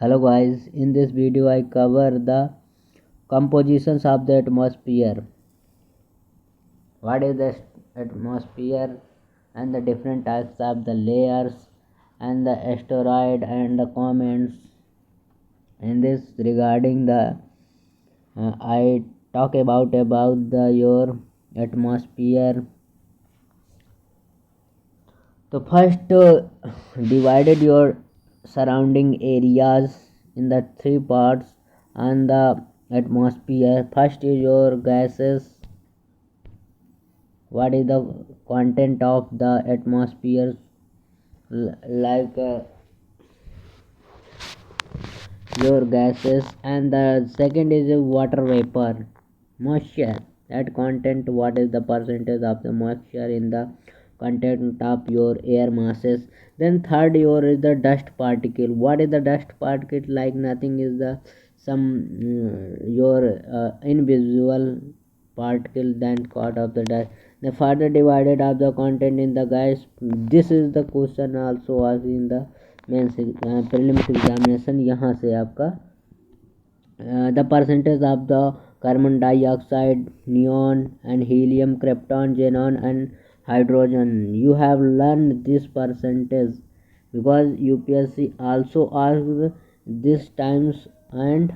Hello guys, in this video I cover the compositions of the atmosphere. What is the atmosphere and the different types of the layers and the asteroid and the comets. In this regarding the I talk about the your atmosphere. So first divided your surrounding areas in the three parts and the atmosphere. First is your gases. What is the content of the atmosphere, like your gases, and the second is water vapor, moisture, that content, what is the percentage of the moisture in the content of your air masses. Then third your is the dust particle. What is the dust particle? Like nothing is the some your invisible particle than caught of the dust. The further divided of the content in the gas. This is the question also asked in the mains prelims examination. यहाँ से आपका the percentage of the carbon dioxide, neon and helium, krypton, xenon and hydrogen. You have learned this percentage because UPSC also asked this times and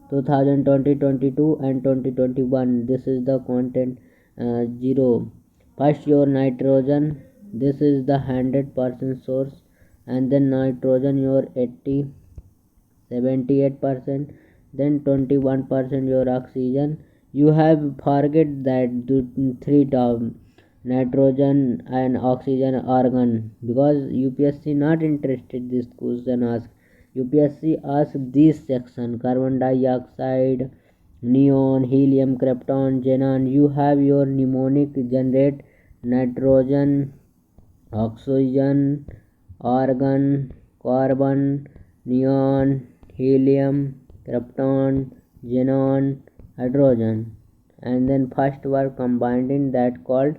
2020, 22 and 2021. This is the content 0. First your nitrogen, this is the 100% source, and then nitrogen your 80, 78%, then 21% your oxygen. You have forget that the three term nitrogen and oxygen argon because UPSC not interested this question ask. UPSC ask this section carbon dioxide, neon, helium, krypton, xenon. You have your mnemonic generate nitrogen, oxygen, argon, carbon, neon, helium, krypton, xenon, hydrogen, and then first were combined in that called.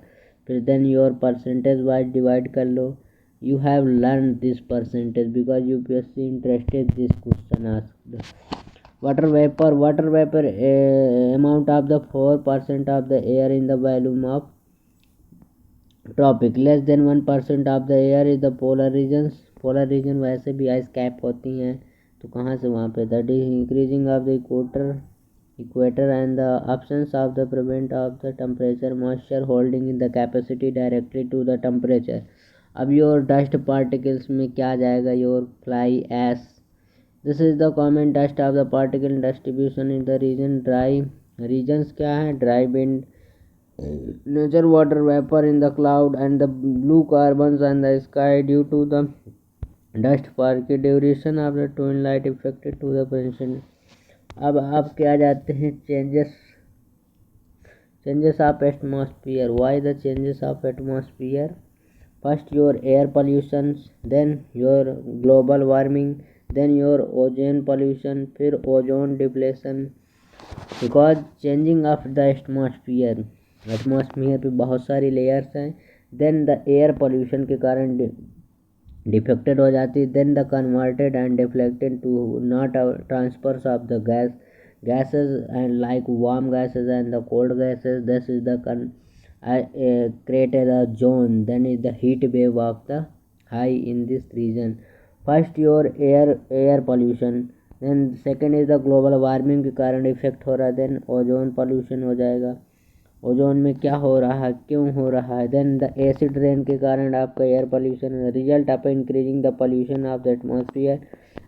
Then your percentage wise divide कर लो. You have learned this percentage because UPSC interested this question asked. Water vapor amount of the 4% of the air in the volume of tropic. Less than 1% of the air is the polar regions. Polar region वैसे भी ice cap होती हैं तो कहाँ से वहाँ पे. That is increasing of the equator and the absence of the prevent of the temperature moisture holding in the capacity directly to the temperature. अब योर डस्ट पार्टिकल्स में क्या जाएगा your fly ash. This is the common dust of the particle distribution in the region. Dry regions क्या है. Dry wind, nature water vapor in the cloud and the blue carbons and the sky due to the dust particle duration of the twilight affected to the position. अब आप क्या जाते हैं changes of atmosphere. Why the changes of atmosphere? First your air pollution, then your global warming, then your ozone pollution, फिर ozone depletion. Because changing of the atmosphere पे बहुत सारी layers हैं. देन द एयर पोल्यूशन के कारण defected हो जाती है. Then the converted and deflected to not transfers of the gases and like warm gases and the cold gases. This is the created a zone. Then is the heat wave of the high in this region. First your air pollution, then second is the global warming के कारण effect हो रहा है. Then ozone pollution हो जाएगा. Ozone में क्या हो रहा है, क्यों हो रहा है. देन द एसिड रेन के कारण आपका air pollution result of increasing the pollution of the atmosphere.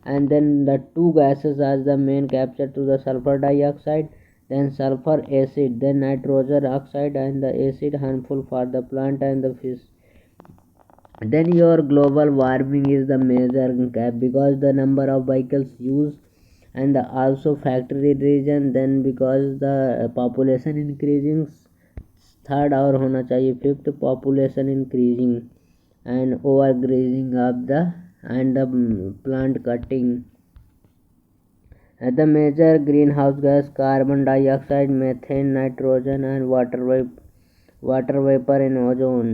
And then the two gases are the main capture to the sulphur dioxide, then sulfur acid, then nitrogen oxide and the acid harmful for the plant and the fish. Then your global warming is the major gap because the number of vehicles used and the also factory region. Then because the population increasing, third और होना चाहिए. Fifth population increasing and overgrazing of the and the plant cutting. The major greenhouse gas carbon dioxide, methane, nitrogen and water vapor in ozone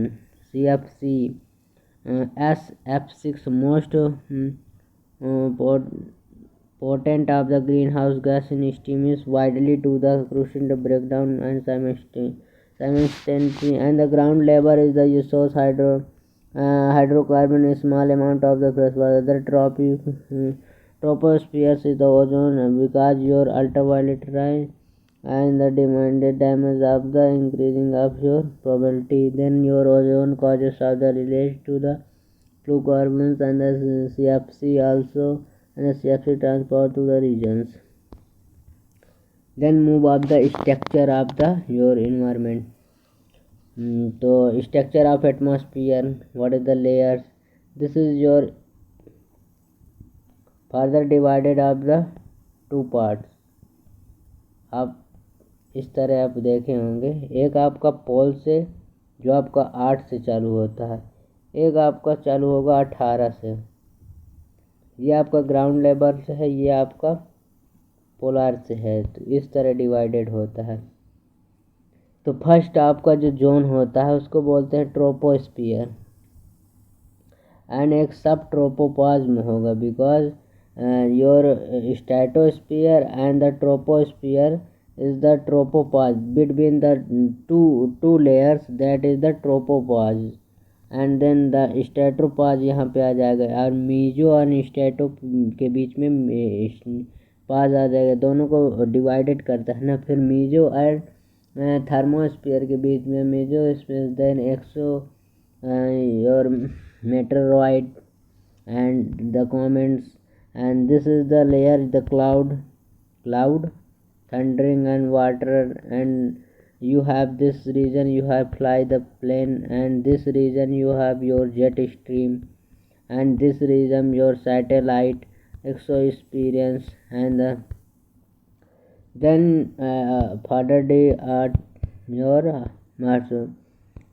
CFC. SF6 most potent of the greenhouse gas in steam is widely to the crucial the breakdown and simultaneously, and the ground level is the source hydrocarbon, a small amount of the fresh water. The troposphere is the ozone because your ultraviolet rays and the demanded damage of the increasing of your probability. Then your ozone causes of the related to the fluorocarbons and the CFC also, and the CFC transport to the regions. Then move up the structure of the your environment. So structure of atmosphere, what is the layers? This is your further divided of the two parts. आप इस तरह आप देखे होंगे, एक आपका पोल से जो आपका 8 से चालू होता है, एक आपका चालू होगा 18 से, ये आपका ग्राउंड लेवल से है, ये आपका पोलार से है। तो इस तरह डिवाइडेड होता है। तो फर्स्ट आपका जो जोन होता है उसको बोलते हैं ट्रोपोस्फियर, एंड एक सब ट्रोपोपॉज्म होगा because your stratosphere and the troposphere is the tropopause between the two layers, that is the tropopause, and then the stratopause यहाँ पे आ जाएगा, और मीजो और स्ट्रेटो के बीच में पाज आ जाएगा, दोनों को डिवाइडेड करता है ना। फिर मीजो और थर्मोस्फियर के बीच में मीजो स्पेस, देन एक्सो और मेटेरोइड and the comments, and this is the layer the cloud thundering and water, and you have this region you have fly the plane, and this region you have your jet stream, and this region your satellite exospheres, and then further day at your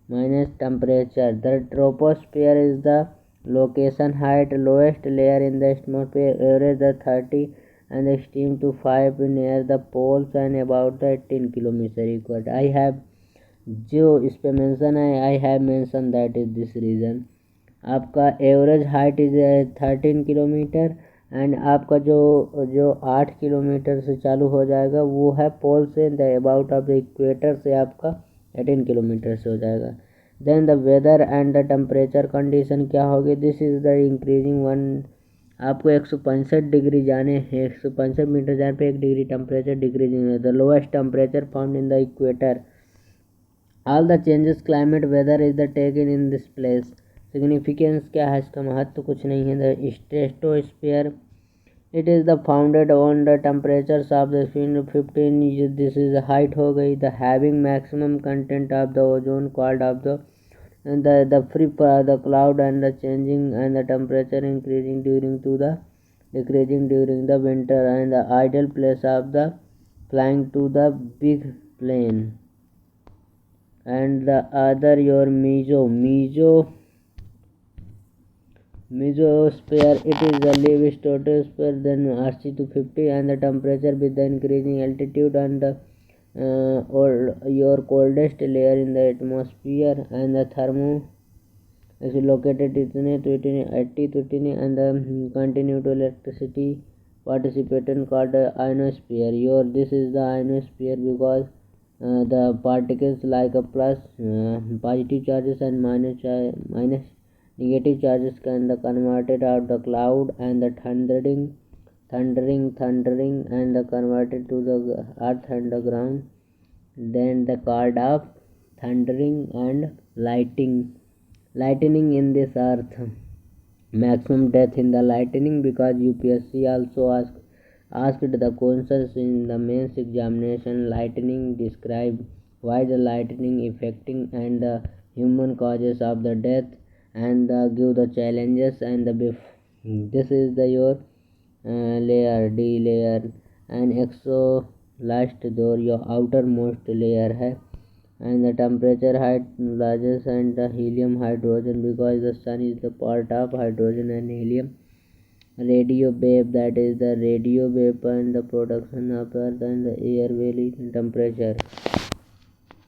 minus temperature. The troposphere is the location height lowest layer in the atmosphere, average the 30 and the extreme to 5 near the poles and about the 18 kilometer equal. I have जो इस पे mention है, I have mention that is this reason. आपका average height is 13 kilometre, and आपका जो 8 kilometre से चालू हो जाएगा वो है पोल से, the about of the equator से आपका 18 किलोमीटर से हो जाएगा। Then the weather and the temperature condition क्या होगी, this is the increasing one, आपको 165 डिग्री जाने हैं, 165 मीटर जाने पे 1 डिग्री टेम्परेचर डिक्रीजिंग है। The lowest temperature found in the equator, all the changes climate weather is the taken in this place. Significance क्या है, इसका महत्व कुछ नहीं है। The stratosphere it is the founded on the temperatures of the 15, this is height हो गई। The having maximum content of the ozone called of the free the cloud, and the changing and the temperature increasing during to the decreasing during the winter, and the ideal place of the flying to the big plane. And the other your mesosphere, it is the leaf stratosphere, then RC to 50, and the temperature with the increasing altitude, and the or your coldest layer in the atmosphere, and the thermo is located इतने to 80 to 80, and the continue to electricity participation called ionosphere. Your this is the ionosphere because the particles like a plus positive charges and minus negative charges can be converted out the cloud, and the thundering and the converted to the earth and the ground. Then the card of thundering and lightning in this earth, maximum death in the lightning, because UPSC also asked the questions in the mains examination. Lightning describe why the lightning affecting and the human causes of the death, and give the challenges, and the this is the your layer D layer, and exo last door your outermost layer है, and the temperature height largest, and the helium hydrogen because the sun is the part of hydrogen and helium. Radio wave, that is the radio wave and the production of earth, and the air valley temperature.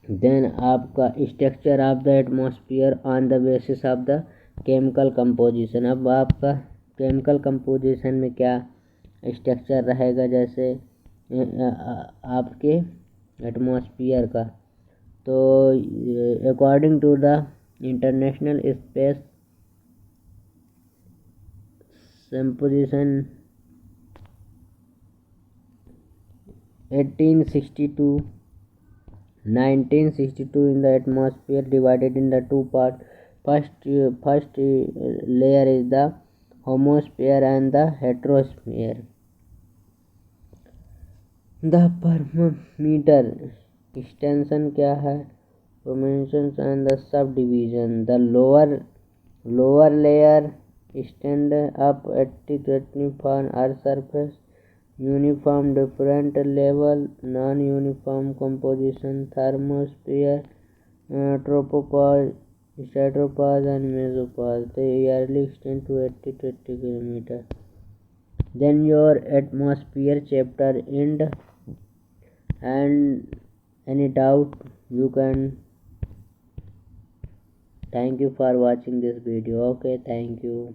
Then आपका structure of the atmosphere on the basis of the chemical composition. अब आपका chemical composition में क्या structure रहेगा जैसे आपके atmosphere का। तो according to the international space symposium 1862 1962, in the atmosphere divided in the two parts. First layer is the homosphere and the heterosphere. The parameter extension क्या है? Dimensions and the subdivision. The lower layer extend up 80 to 20 for Earth surface. Uniform different level, non-uniform composition, thermosphere, tropopause, stratopause and mesopause. They yearly extend to 80 to 80 kilometers. Then your atmosphere chapter end, and any doubt you can. Thank you for watching this video. Okay, thank you.